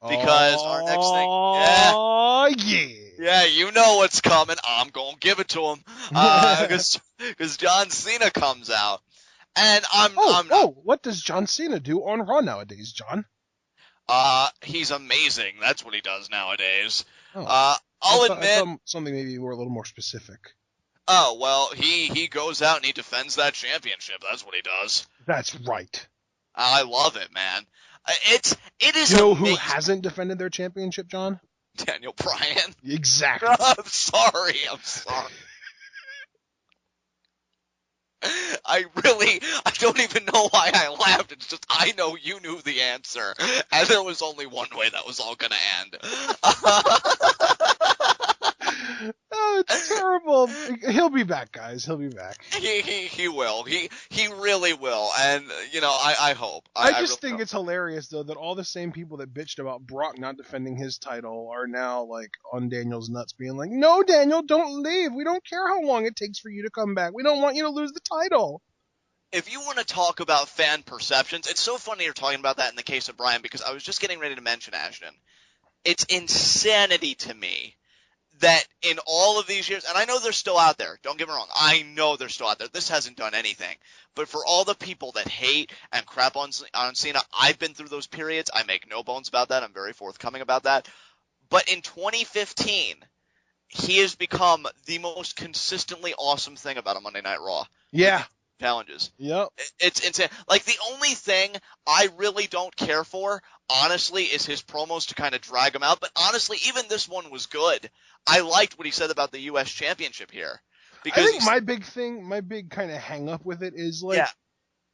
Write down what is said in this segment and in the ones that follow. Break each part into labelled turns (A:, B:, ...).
A: because our next thing, yeah,
B: Oh, yeah.
A: yeah, you know what's coming. I'm gonna give it to him, because John Cena comes out, and I'm not.
B: What does John Cena do on Raw nowadays, John?
A: He's amazing. That's what he does nowadays.
B: Oh,
A: I'll
B: I
A: admit.
B: thought something maybe more a little more specific.
A: Oh well, he goes out and he defends that championship. That's what he does.
B: That's right.
A: I love it, man. It is
B: You know
A: amazing.
B: who hasn't defended their championship, John?
A: Daniel Bryan.
B: Exactly.
A: I'm sorry. I don't even know why I laughed. It's just I know you knew the answer, and there was only one way that was all gonna end.
B: Oh, it's terrible. He'll be back, guys. He'll be back.
A: He will. He really will. And I hope.
B: I just
A: really
B: think
A: hope.
B: it's hilarious though that all the same people that bitched about Brock not defending his title are now like on Daniel's nuts, being like, "No, Daniel, don't leave. We don't care how long it takes for you to come back. We don't want you to lose the title."
A: If you want to talk about fan perceptions, it's so funny you're talking about that in the case of Bryan, because I was just getting ready to mention Ashton. It's insanity to me that in all of these years, and I know they're still out there, don't get me wrong, I know they're still out there, this hasn't done anything, but for all the people that hate and crap on Cena, I've been through those periods, I make no bones about that, I'm very forthcoming about that, but in 2015, he has become the most consistently awesome thing about a Monday Night Raw.
B: Yeah.
A: Challenges.
B: Yep.
A: It's insane. Like, the only thing I really don't care for, honestly, is his promos to kind of drag him out. But honestly, even this one was good. I liked what he said about the U.S. Championship here. Because
B: I think my big kind of hang up with it is like,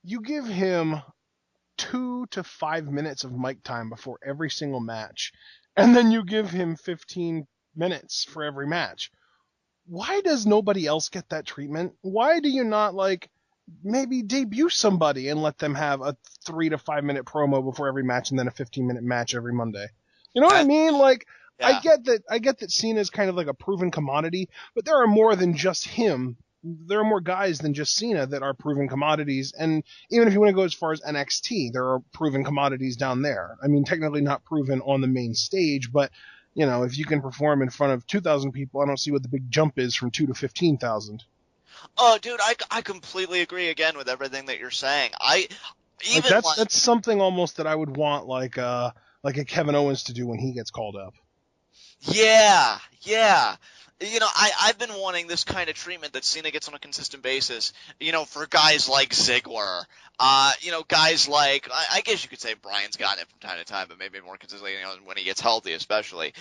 B: you give him 2 to 5 minutes of mic time before every single match, and then you give him 15 minutes for every match. Why does nobody else get that treatment? Why do you not like maybe debut somebody and let them have a 3 to 5 minute promo before every match and then a 15-minute match every Monday? You know what I mean? Like, yeah. I get that Cena's kind of like a proven commodity, but there are more than just him. There are more guys than just Cena that are proven commodities, and even if you want to go as far as NXT, there are proven commodities down there. I mean, technically not proven on the main stage, but if you can perform in front of 2,000 people, I don't see what the big jump is from 2 to 15,000.
A: Oh, dude, I completely agree again with everything that you're saying.
B: That's something almost that I would want like a Kevin Owens to do when he gets called up.
A: Yeah. I've been wanting this kind of treatment that Cena gets on a consistent basis, for guys like Ziggler, guys like, I guess you could say Bryan's gotten it from time to time, but maybe more consistently, when he gets healthy, especially.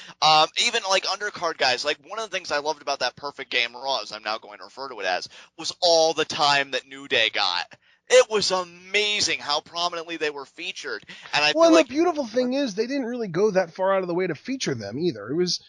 A: Even like undercard guys, like one of the things I loved about that Perfect Game Raw, as I'm now going to refer to it as, was all the time that New Day got. It was amazing how prominently they were featured, and I feel like
B: the beautiful thing is they didn't really go that far out of the way to feature them either. It was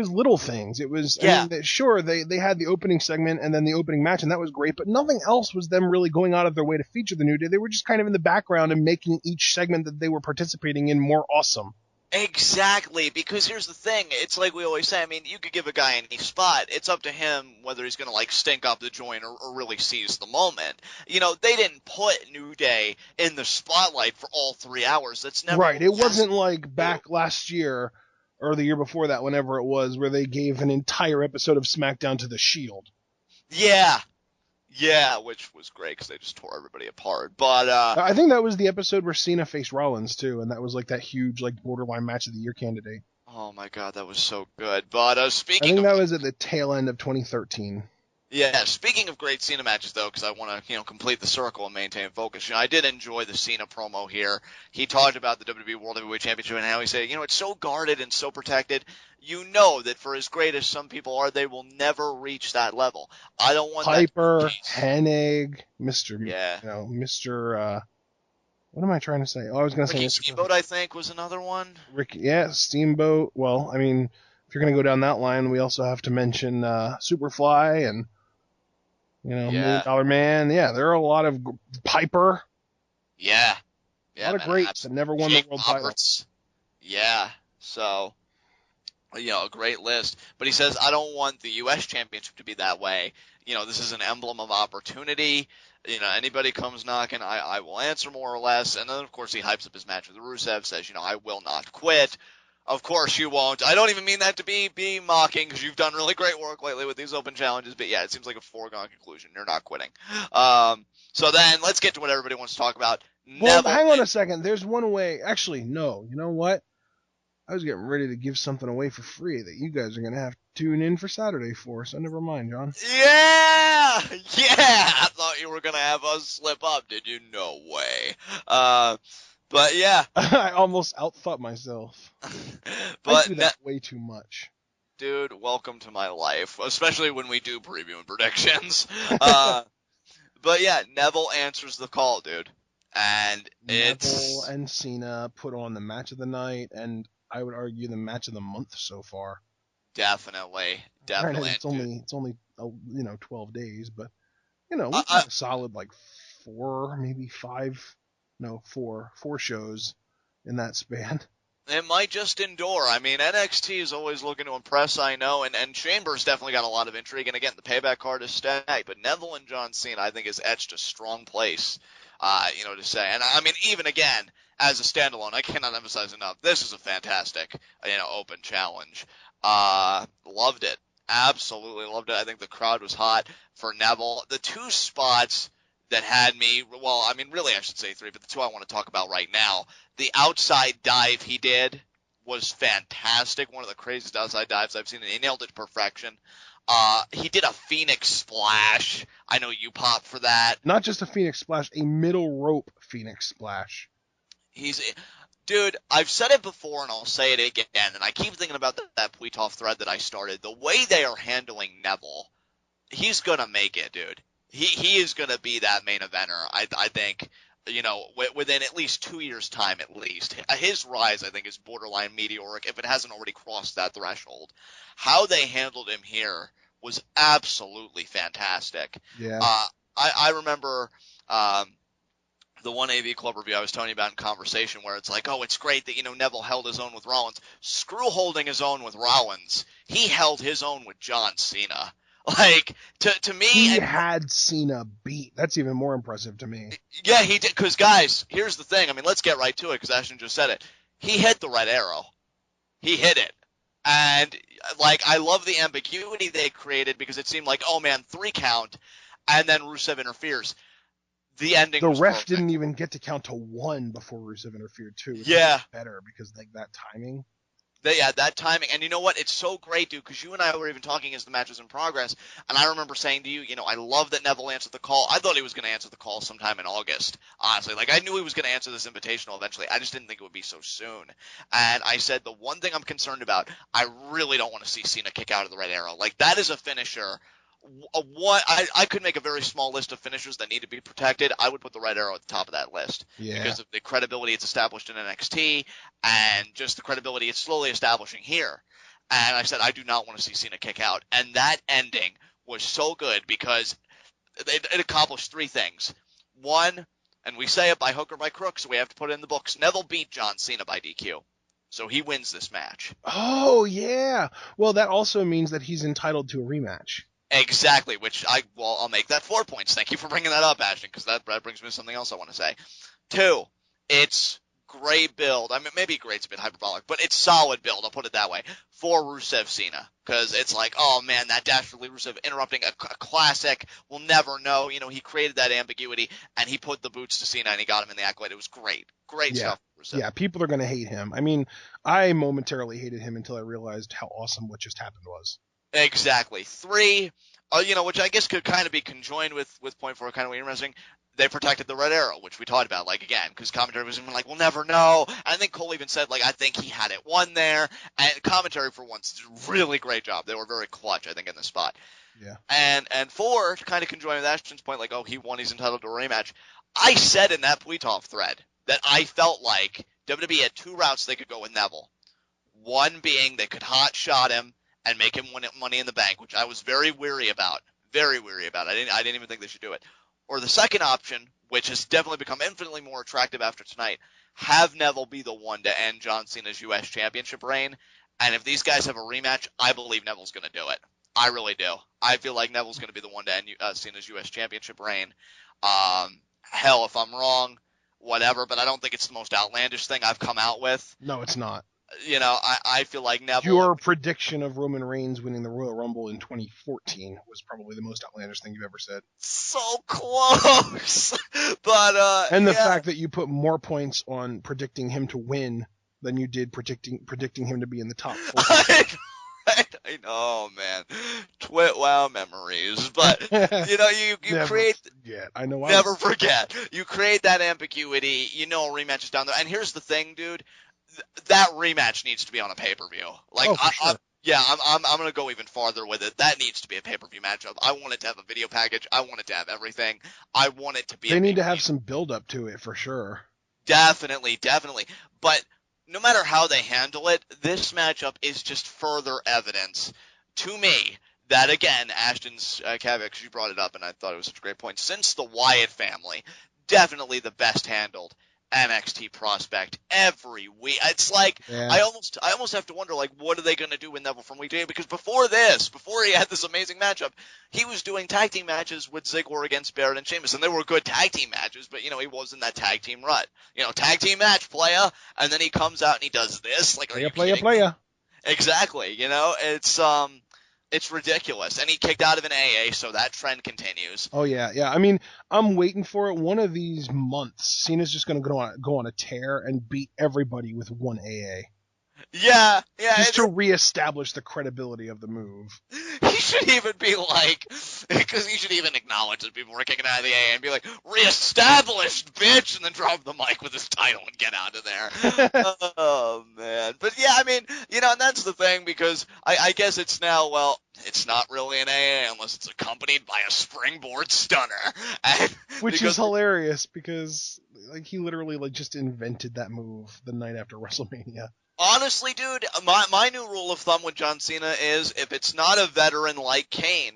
B: little things. It was, I mean, sure, they had the opening segment and then the opening match, and that was great, but nothing else was them really going out of their way to feature the New Day. They were just kind of in the background and making each segment that they were participating in more awesome.
A: Exactly, because here's the thing, it's like we always say, I mean, you could give a guy any spot, it's up to him whether he's going to, like, stink up the joint or really seize the moment. They didn't put New Day in the spotlight for all 3 hours, that's never...
B: Right, it wasn't like back last year, or the year before that, whenever it was, where they gave an entire episode of SmackDown to The Shield.
A: Yeah, which was great because they just tore everybody apart. But
B: I think that was the episode where Cena faced Rollins too, and that was like that huge, like borderline match of the year candidate.
A: Oh my God, that was so good. But
B: I think that was at the tail end of 2013.
A: Yeah, speaking of great Cena matches, though, because I want to, complete the circle and maintain focus, I did enjoy the Cena promo here. He talked about the WWE World Heavyweight Championship and how he said, it's so guarded and so protected. You know that for as great as some people are, they will never reach that level. I don't want
B: Piper, Hennig, Mr.
A: Yeah.
B: Mr. What am I trying to say? Oh, I was going to say Mr.
A: Steamboat, I think, was another one.
B: Steamboat. Well, I mean, if you're going to go down that line, we also have to mention Superfly and Million Dollar Man. Yeah, there are a lot of Piper.
A: Yeah.
B: A lot of greats that never won the world title.
A: Yeah. So, a great list. But he says, I don't want the U.S. Championship to be that way. This is an emblem of opportunity. Anybody comes knocking, I will answer more or less. And then, of course, he hypes up his match with Rusev, says, I will not quit. Of course you won't. I don't even mean that to be mocking, because you've done really great work lately with these open challenges. But yeah, it seems like a foregone conclusion. You're not quitting. So then let's get to what everybody wants to talk about.
B: Well,
A: Neville.
B: hang on a second. There's one way. Actually, no. You know what? I was getting ready to give something away for free that you guys are going to have to tune in for Saturday for, so never mind, John.
A: Yeah! Yeah! I thought you were going to have us slip up, did you? No way. But yeah.
B: I almost outthought myself.
A: But
B: I do that way too much.
A: Dude, welcome to my life, especially when we do preview and predictions. But yeah, Neville answers the call, dude. And
B: Neville and Cena put on the match of the night, and I would argue the match of the month so far.
A: Definitely.
B: Granted, it's only 12 days, but we've got a solid like 4 shows in that span.
A: It might just endure. I mean, NXT is always looking to impress, I know, and Chambers definitely got a lot of intrigue. And again, the payback card is stacked, but Neville and John Cena, I think, has etched a strong place, to say. And I mean, even again, as a standalone, I cannot emphasize enough, this is a fantastic, open challenge. Loved it. Absolutely loved it. I think the crowd was hot for Neville. The 2 spots that had me, well, I mean, really I should say 3, but the 2 I want to talk about right now. The outside dive he did was fantastic. One of the craziest outside dives I've seen. He nailed it to perfection. He did a Phoenix splash. I know you popped for that.
B: Not just a Phoenix splash, a middle rope Phoenix splash.
A: Dude, I've said it before and I'll say it again, and I keep thinking about that Puitoff thread that I started. The way they are handling Neville, he's gonna make it, dude. He is gonna be that main eventer. I think. Within at least 2 years' time, at least. His rise, I think, is borderline meteoric, if it hasn't already crossed that threshold. How they handled him here was absolutely fantastic.
B: Yeah.
A: I remember the one AV Club review I was telling you about in conversation, where it's like, oh, it's great that, Neville held his own with Rollins. Screw holding his own with Rollins. He held his own with John Cena. Like, to me...
B: He had Cena beat. That's even more impressive to me.
A: Yeah, he did. Because, guys, here's the thing. I mean, let's get right to it, because Ashton just said it. He hit the red arrow. He hit it. And, I love the ambiguity they created, because it seemed like, oh, man, 3 count, and then Rusev interferes. The ending was
B: ref
A: perfect.
B: Didn't even get to count to 1 before Rusev interfered, too.
A: Yeah.
B: Better, because, that timing...
A: That timing. And you know what? It's so great, dude, because you and I were even talking as the match was in progress, and I remember saying to you, I love that Neville answered the call. I thought he was going to answer the call sometime in August, honestly. I knew he was going to answer this invitational eventually. I just didn't think it would be so soon. And I said, the one thing I'm concerned about, I really don't want to see Cena kick out of the red arrow. That is a finisher. I could make a very small list of finishers that need to be protected. I would put the red arrow at the top of that list.
B: Yeah.
A: Because of the credibility it's established in NXT and just the credibility it's slowly establishing here. And I said, I do not want to see Cena kick out. And that ending was so good because it accomplished 3 things. 1, and we say it by hook or by crook, so we have to put it in the books, Neville beat John Cena by DQ. So he wins this match.
B: Oh, yeah. Well, that also means that he's entitled to a rematch.
A: Exactly, which I'll make that 4 points. Thank you for bringing that up, Ashton, because that brings me to something else I want to say. 2, it's great build. I mean, maybe great's a bit hyperbolic, but it's solid build, I'll put it that way, for Rusev Cena. Because it's like, oh man, that dastardly Rusev interrupting a classic. We'll never know. He created that ambiguity, and he put the boots to Cena, and he got him in the accolade. It was great. Great stuff for Rusev.
B: Yeah, people are going to hate him. I mean, I momentarily hated him until I realized how awesome what just happened was.
A: Exactly. 3, which I guess could kind of be conjoined with point 4, kind of what you're mentioning. They protected the red arrow, which we talked about, again, because commentary was even we'll never know. And I think Cole even said, I think he had it won there. And commentary, for once, did a really great job. They were very clutch, I think, in the spot.
B: Yeah.
A: And 4, to kind of conjoin with Ashton's point, he won, he's entitled to a rematch. I said in that Puitoff thread that I felt like WWE had 2 routes they could go with Neville. One being they could hot shot him and make him win Money in the Bank, which I was very weary about. Very weary about. I didn't even think they should do it. Or the second option, which has definitely become infinitely more attractive after tonight, have Neville be the one to end John Cena's U.S. Championship reign. And if these guys have a rematch, I believe Neville's going to do it. I really do. I feel like Neville's going to be the one to end Cena's U.S. Championship reign. Hell, if I'm wrong, whatever, but I don't think it's the most outlandish thing I've come out with.
B: No, it's not.
A: I feel like Neville.
B: Your prediction of Roman Reigns winning the Royal Rumble in 2014 was probably the most outlandish thing you've ever said.
A: So close. But,
B: and the
A: yeah.
B: fact that you put more points on predicting him to win than you did predicting him to be in the top 4.
A: I know, man. Wow memories. But, you
B: never
A: create...
B: Forget. I know.
A: Never forget. You create that ambiguity. A rematch is down there. And here's the thing, dude. That rematch needs to be on a pay-per-view. Like,
B: for sure.
A: I'm going to go even farther with it. That needs to be a pay-per-view matchup. I want it to have a video package. I want it to have everything. I want it to be
B: They need to have some build-up to it, for sure.
A: Definitely. But no matter how they handle it, this matchup is just further evidence to me that, again, Ashton's caveat, she brought it up, and I thought it was such a great point. Since the Wyatt family, definitely the best handled NXT prospect every week. It's like,
B: yeah.
A: I almost have to wonder, like, what are they going to do with Neville from week to week? Because before he had this amazing matchup, he was doing tag team matches with Ziggler against Barrett and Sheamus, and they were good tag team matches, but, he was in that tag team rut. Tag team match, playa, and then he comes out and he does this. Like,
B: playa.
A: Exactly, it's ridiculous. And he kicked out of an AA, so that trend continues.
B: Oh, yeah. I mean, I'm waiting for it. One of these months, Cena's just going to go on a tear and beat everybody with one AA.
A: Yeah.
B: Just to reestablish the credibility of the move.
A: He should even be like, because he should even acknowledge that people were kicking out of the AA and be like, reestablished, bitch, and then drop the mic with his title and get out of there. Oh, man. But yeah, I mean, and that's the thing, because I guess it's now, well, it's not really an AA unless it's accompanied by a springboard stunner.
B: Which is hilarious, because like he literally like just invented that move the night after WrestleMania.
A: Honestly, dude, my new rule of thumb with John Cena is if it's not a veteran like Kane,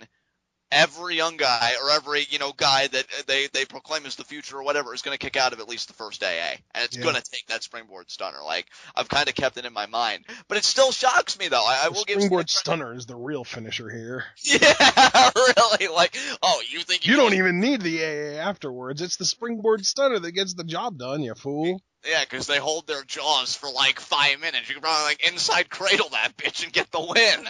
A: every young guy or every, guy that they proclaim as the future or whatever is going to kick out of at least the first AA. And it's going to take that springboard stunner. Like, I've kind of kept it in my mind. But it still shocks me, though. I will give
B: springboard stunner is the real finisher here.
A: Yeah, really. Like, oh, you think
B: you don't even need the AA afterwards. It's the springboard stunner that gets the job done, you fool.
A: Yeah, because they hold their jaws for like 5 minutes. You can probably like inside cradle that bitch and get the win.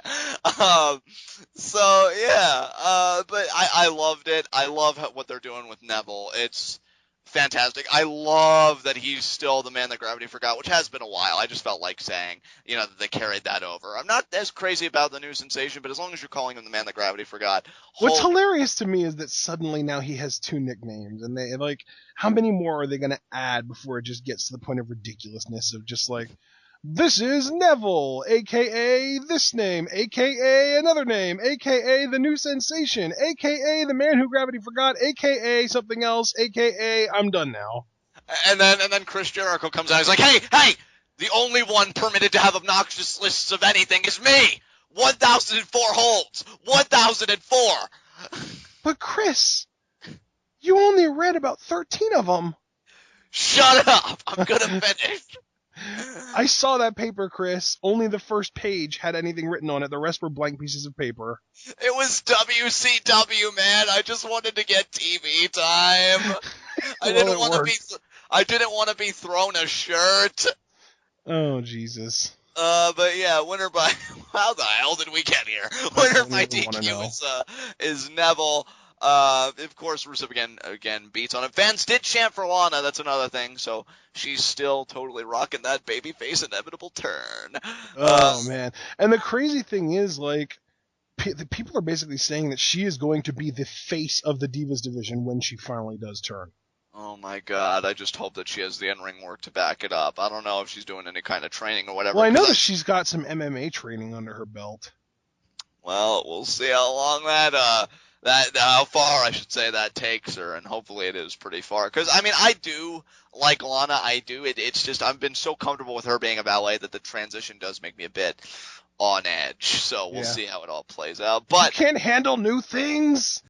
A: So yeah, but I loved it. I love what they're doing with Neville. It's fantastic. I love that he's still the man that gravity forgot, which has been a while. I just felt like saying, that they carried that over. I'm not as crazy about the new sensation, but as long as you're calling him the man that gravity forgot.
B: What's hilarious to me is that suddenly now he has 2 nicknames, and they like, how many more are they going to add before it just gets to the point of ridiculousness of just like, this is Neville, a.k.a. this name, a.k.a. another name, a.k.a. the new sensation, a.k.a. the man who gravity forgot, a.k.a. something else, a.k.a. I'm done now.
A: And then Chris Jericho comes out. He's like, hey, the only one permitted to have obnoxious lists of anything is me. 1,004 holds. 1,004.
B: But Chris, you only read about 13 of them.
A: Shut up. I'm going to finish.
B: I saw that paper, Chris. Only the first page had anything written on it. The rest were blank pieces of paper.
A: It was WCW, man. I just wanted to get TV time. I didn't want to be thrown a shirt.
B: Oh, Jesus.
A: But yeah, winner by how the hell did we get here? Winner by DQ is Neville. Of course, Rusev again beats on him. Fans did chant for Lana. That's another thing. So she's still totally rocking that babyface inevitable turn.
B: Oh man! And the crazy thing is, like, the people are basically saying that she is going to be the face of the Divas division when she finally does turn.
A: Oh my God! I just hope that she has the in-ring work to back it up. I don't know if she's doing any kind of training or whatever.
B: Well, I know that she's got some MMA training under her belt.
A: Well, we'll see how long how far I should say that takes her, and hopefully it is pretty far. Because I mean, I do like Lana. I do. It's just I've been so comfortable with her being a valet that the transition does make me a bit on edge. So we'll see how it all plays out. But
B: you can't handle new things.